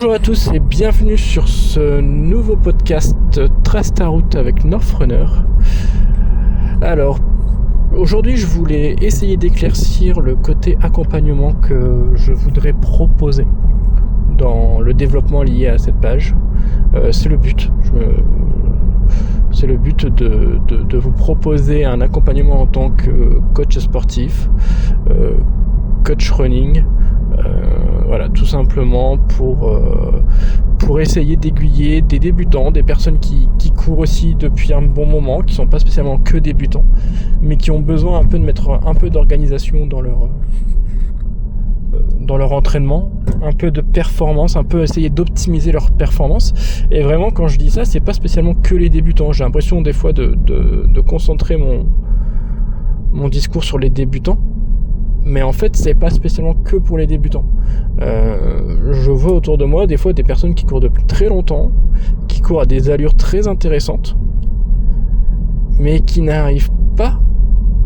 Bonjour à tous et bienvenue sur ce nouveau podcast Trace ta route avec Northrunner. Alors, aujourd'hui je voulais essayer d'éclaircir le côté accompagnement que je voudrais proposer dans le développement lié à cette page. C'est le but. C'est le but de vous proposer un accompagnement en tant que coach sportif, coach running, voilà, tout simplement pour essayer d'aiguiller des débutants, des personnes qui courent aussi depuis un bon moment, qui sont pas spécialement que débutants, mais qui ont besoin un peu de mettre un peu d'organisation dans leur entraînement, un peu de performance, un peu essayer d'optimiser leur performance. Et vraiment, quand je dis ça, c'est pas spécialement que les débutants. J'ai l'impression des fois de concentrer mon discours sur les débutants, mais en fait c'est pas spécialement que pour les débutants. Je vois autour de moi des fois des personnes qui courent depuis très longtemps, qui courent à des allures très intéressantes, mais qui n'arrivent pas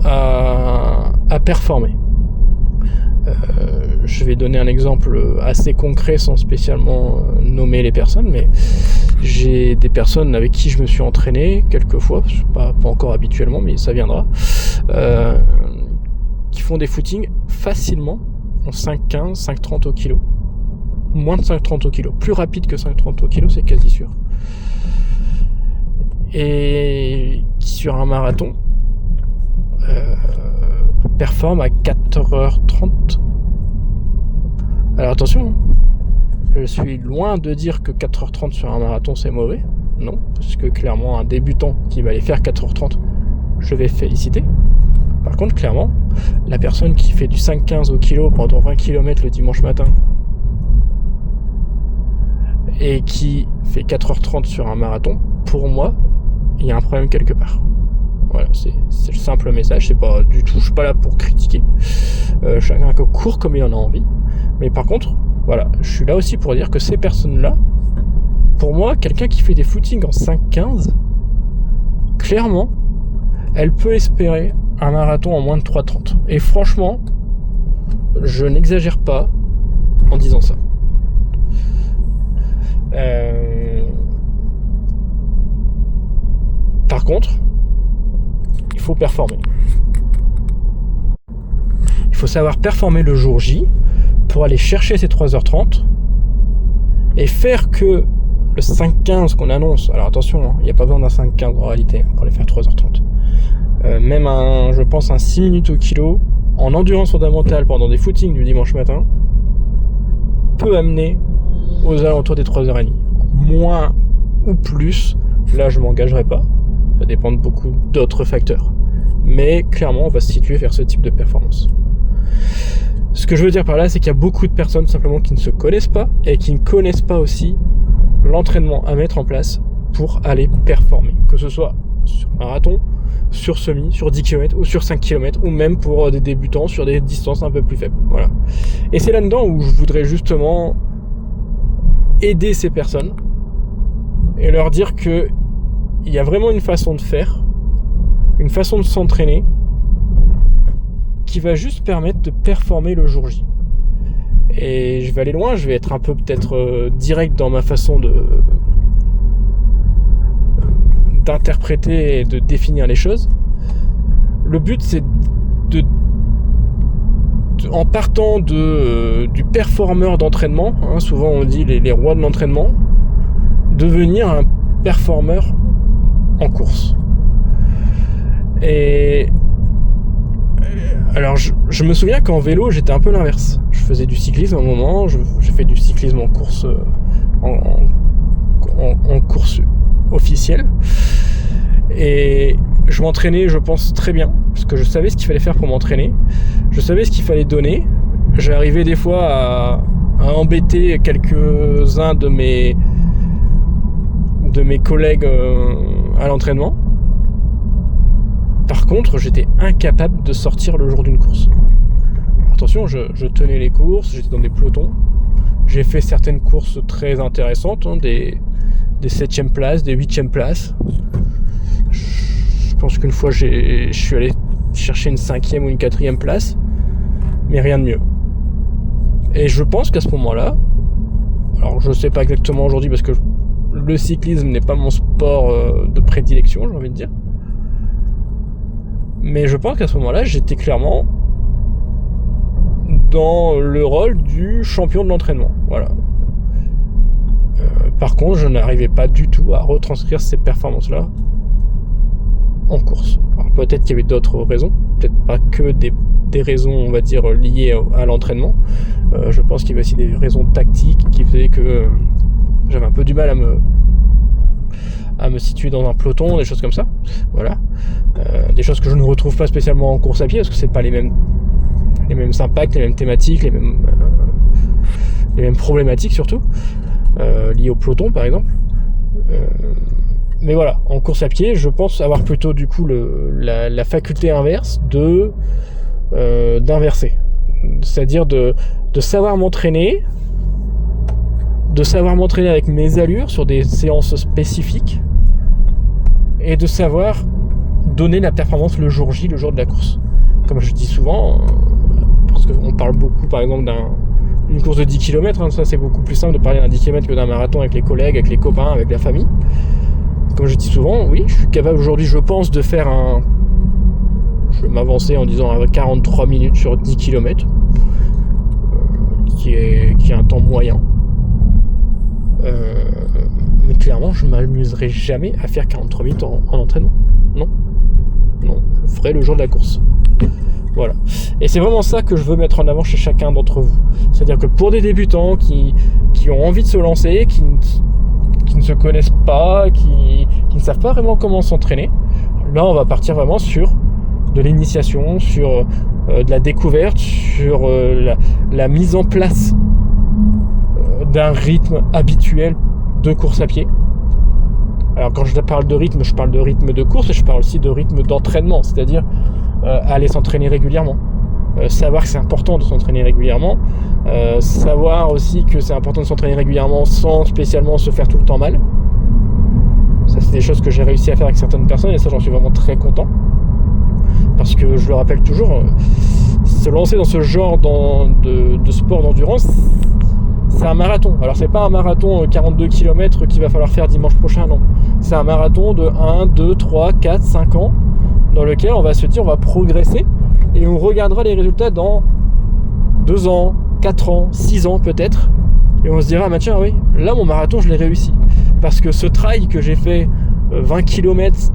à performer. Je vais donner un exemple assez concret sans spécialement nommer les personnes, mais j'ai des personnes avec qui je me suis entraîné quelques fois, pas encore habituellement, mais ça viendra, qui font des footings facilement en 5,15, 5,30 au kilo. Moins de 5,30 au kilo. Plus rapide que 5,30 au kilo, c'est quasi sûr. Et qui sur un marathon performe à 4h30. Alors attention, je suis loin de dire que 4h30 sur un marathon c'est mauvais. Non, parce que clairement un débutant qui va aller faire 4h30, je vais féliciter. Par contre, clairement, la personne qui fait du 5,15 au kilo pendant 20 km le dimanche matin et qui fait 4h30 sur un marathon, pour moi, il y a un problème quelque part. Voilà, c'est le simple message, c'est pas du tout, je suis pas là pour critiquer. Chacun court comme il en a envie. Mais par contre, voilà, je suis là aussi pour dire que ces personnes-là, pour moi, quelqu'un qui fait des footings en 5,15, clairement, elle peut espérer un marathon en moins de 3,30. Et franchement, je n'exagère pas en disant ça. Par contre, il faut performer. Il faut savoir performer le jour J pour aller chercher ces 3h30 et faire que le 5,15 qu'on annonce, alors attention, il n'y a pas besoin d'un 5,15 en réalité pour aller faire 3h30. Même je pense un 6 minutes au kilo en endurance fondamentale pendant des footings du dimanche matin peut amener aux alentours des 3h30. Moins ou plus, là je m'engagerai pas, ça dépend de beaucoup d'autres facteurs, mais clairement on va se situer vers ce type de performance. Ce que je veux dire par là, c'est qu'il y a beaucoup de personnes simplement qui ne se connaissent pas et qui ne connaissent pas aussi l'entraînement à mettre en place pour aller performer, que ce soit sur marathon, sur semi, sur 10 km ou sur 5 km, ou même pour des débutants sur des distances un peu plus faibles. Voilà. Et c'est là-dedans où je voudrais justement aider ces personnes et leur dire que il y a vraiment une façon de faire, une façon de s'entraîner qui va juste permettre de performer le jour J. Et je vais aller loin, je vais être un peu peut-être direct dans ma façon d'interpréter et de définir les choses. Le but, c'est en partant du performeur d'entraînement, souvent on dit les rois de l'entraînement, devenir un performeur en course. Et alors je me souviens qu'en vélo j'étais un peu l'inverse. Je faisais du cyclisme à un moment, j'ai fait du cyclisme en course en course officielle, et je m'entraînais, je pense, très bien parce que je savais ce qu'il fallait faire pour m'entraîner, je savais ce qu'il fallait donner. J'arrivais des fois à embêter quelques-uns de mes collègues à l'entraînement. Par contre, j'étais incapable de sortir le jour d'une course. Attention, je tenais les courses, j'étais dans des pelotons. J'ai fait certaines courses très intéressantes, des 7e places, des 8e places. Je pense qu'une fois, je suis allé chercher une 5e ou une 4e place, mais rien de mieux. Et je pense qu'à ce moment-là, Alors je sais pas exactement aujourd'hui parce que le cyclisme n'est pas mon sport de prédilection, j'ai envie de dire. Mais je pense qu'à ce moment-là, j'étais clairement dans le rôle du champion de l'entraînement. Voilà. Par contre, je n'arrivais pas du tout à retranscrire ces performances-là en course. Alors peut-être qu'il y avait d'autres raisons, peut-être pas que des raisons, on va dire, liées à l'entraînement. Je pense qu'il y avait aussi des raisons tactiques qui faisaient que j'avais un peu du mal à me situer dans un peloton, des choses comme ça. Voilà. Des choses que je ne retrouve pas spécialement en course à pied, parce que c'est pas les mêmes impacts, les mêmes thématiques, les mêmes problématiques surtout, liées au peloton par exemple. Mais voilà, en course à pied, je pense avoir plutôt du coup la faculté inverse d'inverser. C'est-à-dire de savoir m'entraîner, avec mes allures sur des séances spécifiques et de savoir donner la performance le jour J, le jour de la course. Comme je dis souvent, parce qu'on parle beaucoup par exemple d'une course de 10 km, ça c'est beaucoup plus simple de parler d'un 10 km que d'un marathon avec les collègues, avec les copains, avec la famille. Comme je dis souvent, oui, je suis capable aujourd'hui, je pense, de faire je vais m'avancer en disant 43 minutes sur 10 km, qui est un temps moyen. Mais clairement, je m'amuserai jamais à faire 43 minutes en entraînement. Non, je ferai le jour de la course. Voilà. Et c'est vraiment ça que je veux mettre en avant chez chacun d'entre vous. C'est-à-dire que pour des débutants qui ont envie de se lancer, qui ne se connaissent pas, qui ne savent pas vraiment comment s'entraîner, là on va partir vraiment sur de l'initiation, sur de la découverte, sur la mise en place d'un rythme habituel de course à pied. Alors quand je parle de rythme, je parle de rythme de course et je parle aussi de rythme d'entraînement, c'est-à-dire aller s'entraîner régulièrement. Savoir que c'est important de s'entraîner régulièrement, savoir aussi que c'est important de s'entraîner régulièrement sans spécialement se faire tout le temps mal. Ça c'est des choses que j'ai réussi à faire avec certaines personnes et ça j'en suis vraiment très content. Parce que je le rappelle toujours, se lancer dans ce genre de sport d'endurance, c'est un marathon. Alors c'est pas un marathon 42 km qu'il va falloir faire dimanche prochain, non. C'est un marathon de 1, 2, 3, 4, 5 ans dans lequel on va se dire on va progresser et on regardera les résultats dans 2 ans, 4 ans, 6 ans peut-être et on se dira ah tiens oui, là mon marathon je l'ai réussi. Parce que ce trail que j'ai fait 20 km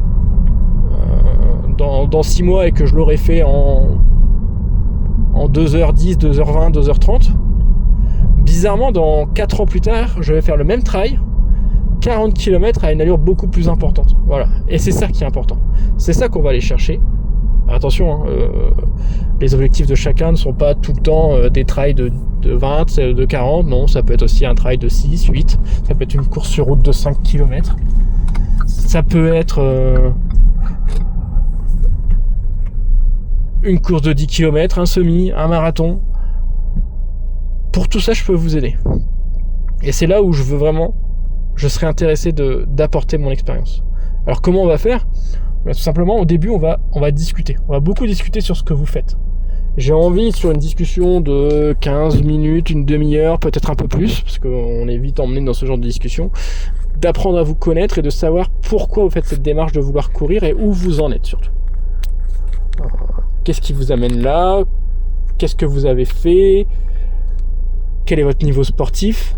dans 6 mois et que je l'aurais fait en 2h10, 2h20, 2h30, bizarrement dans 4 ans plus tard je vais faire le même trail 40 km à une allure beaucoup plus importante. Voilà. Et c'est ça qui est important. C'est ça qu'on va aller chercher. Attention, les objectifs de chacun ne sont pas tout le temps des trails de 20, de 40. Non, ça peut être aussi un trail de 6, 8. Ça peut être une course sur route de 5 km. Ça peut être une course de 10 km, un semi, un marathon. Pour tout ça, je peux vous aider. Et c'est là où je serais intéressé d'apporter mon expérience. Alors comment on va faire ? Tout simplement, au début, on va discuter. On va beaucoup discuter sur ce que vous faites. J'ai envie, sur une discussion de 15 minutes, une demi-heure, peut-être un peu plus, parce qu'on est vite emmené dans ce genre de discussion, d'apprendre à vous connaître et de savoir pourquoi vous faites cette démarche de vouloir courir et où vous en êtes surtout. Qu'est-ce qui vous amène là ? Qu'est-ce que vous avez fait ? Quel est votre niveau sportif ?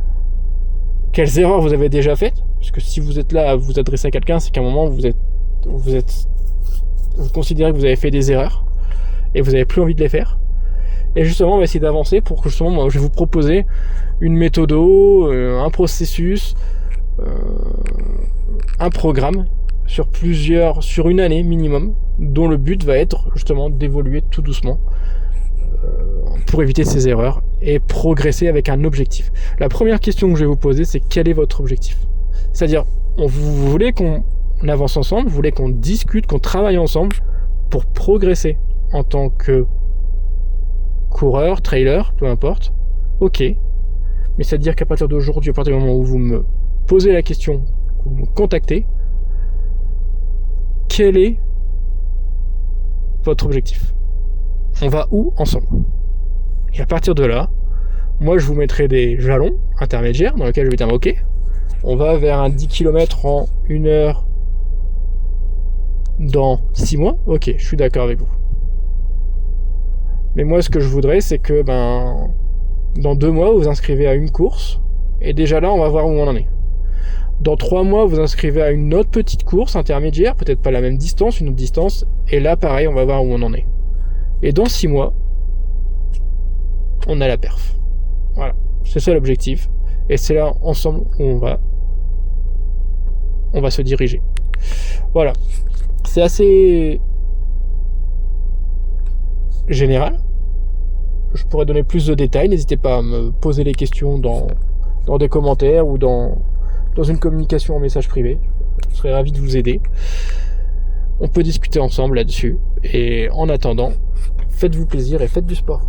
Quelles erreurs vous avez déjà faites ? Parce que si vous êtes là à vous adresser à quelqu'un, c'est qu'à un moment vous considérez que vous avez fait des erreurs et vous n'avez plus envie de les faire. Et justement, on va essayer d'avancer pour que justement, moi, je vais vous proposer une méthode, un processus, un programme sur une année minimum, dont le but va être justement d'évoluer tout doucement pour éviter ces erreurs et progresser avec un objectif. La première question que je vais vous poser, c'est quel est votre objectif ? C'est-à-dire, vous voulez qu'on avance ensemble, vous voulez qu'on discute, qu'on travaille ensemble pour progresser en tant que coureur, trailer, peu importe. Ok. Mais c'est-à-dire qu'à partir d'aujourd'hui, à partir du moment où vous me posez la question, vous me contactez, quel est votre objectif ? On va où ensemble ? Et à partir de là, moi je vous mettrai des jalons intermédiaires dans lesquels je vais dire ok, on va vers un 10 km en 1 heure dans 6 mois. Ok, je suis d'accord avec vous. Mais moi ce que je voudrais, c'est que dans 2 mois vous vous inscrivez à une course, et déjà là on va voir où on en est. Dans 3 mois vous vous inscrivez à une autre petite course intermédiaire, peut-être pas la même distance, une autre distance, et là pareil on va voir où on en est. Et dans 6 mois, on a la perf. Voilà, c'est ça l'objectif. Et c'est là ensemble où on va se diriger. Voilà, c'est assez général. Je pourrais donner plus de détails. N'hésitez pas à me poser les questions dans des commentaires ou dans une communication en message privé. Je serais ravi de vous aider. On peut discuter ensemble là-dessus. Et en attendant, faites-vous plaisir et faites du sport.